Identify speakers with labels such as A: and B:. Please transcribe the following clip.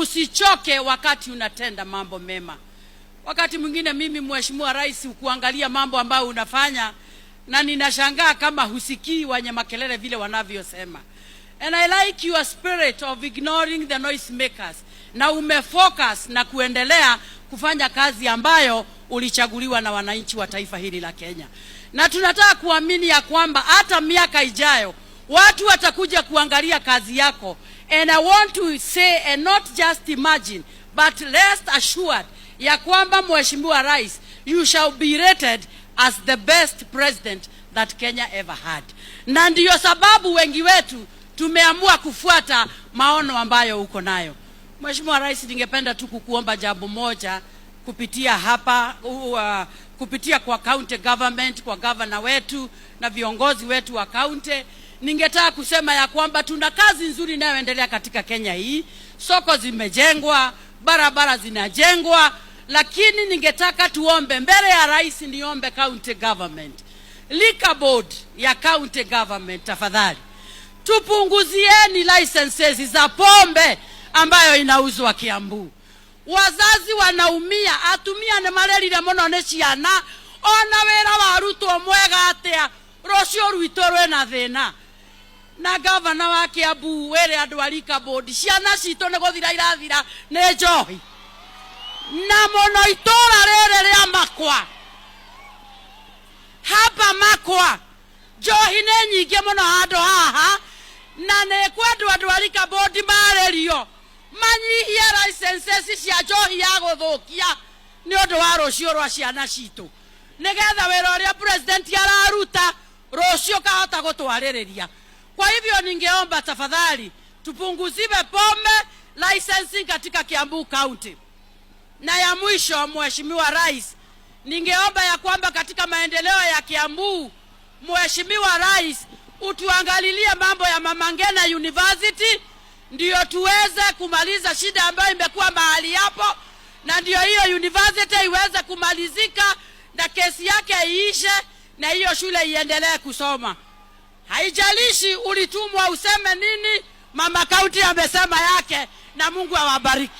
A: Usichoke wakati unatenda mambo mema. Wakati mwingine mimi Mheshimiwa Rais kuangalia mambo ambayo unafanya na ninashangaa kama husikii wenye makelele vile wanavyosema. And I like your spirit of ignoring the noise makers. Na umefocus na kuendelea kufanya kazi ambayo ulichaguliwa na wananchi wa taifa hili la Kenya. Na tunataka kuamini ya kwamba hata miaka ijayo watu watakuja kuangalia kazi yako. And I want to say, and not just imagine, but rest assured ya kwamba Mheshimiwa Rais, you shall be rated as the best president that Kenya ever had. Na ndiyo sababu wengi wetu tumeamua kufuata maono ambayo uko nayo. Mheshimiwa Rais, ningependa tu kukuomba jambo moja kupitia hapa, kupitia kwa county government, kwa governor wetu na viongozi wetu wa county. Ningetaka kusema ya kwamba tuna kazi nzuri inayoendelea katika Kenya hii. Soko zimejengwa, barabara zinajengwa, lakini ningetaka tuombe mbele ya rais, niombe county government, liquor board ya county government, tafadhali tupunguzieni licenses za pombe ambayo inauzwa Kiambu. Wazazi wanaumia, atumia ne marerire muno ne ciana, ona wera warutwo mwega atia rocio rwitoro na thina. Na governor wa Kiambu were andu a liquor board, ciana cito ne guthira irathira ne njohi na muno itora rere ria Makwa. Hapa Makwa njohi ne nyingi muno handu haha, na ne kwandu andu a liquor board marerio manyihie licenses cia njohi ya guthukia ni undu wa rucio rwa ciana cito, nigetha wira uria president araruta rucio kahota gutwaririria. Kwa hivyo ningeomba tafadhali tupunguziwe pombe licensing katika Kiambu County. Na ya mwisho, Mheshimiwa Rais, ningeomba ya kwamba katika maendeleo ya Kiambu, Mheshimiwa Rais, utuangalilie mambo ya Mama Ngina University ndio tuweze kumaliza shida ambayo imekuwa mahali hapo, na ndio hiyo university iweze kumalizika na kesi yake iishe na hiyo shule iendelee kusoma. Haijalishi ulitumwa useme nini, Mama County amesema yake, na Mungu awabariki.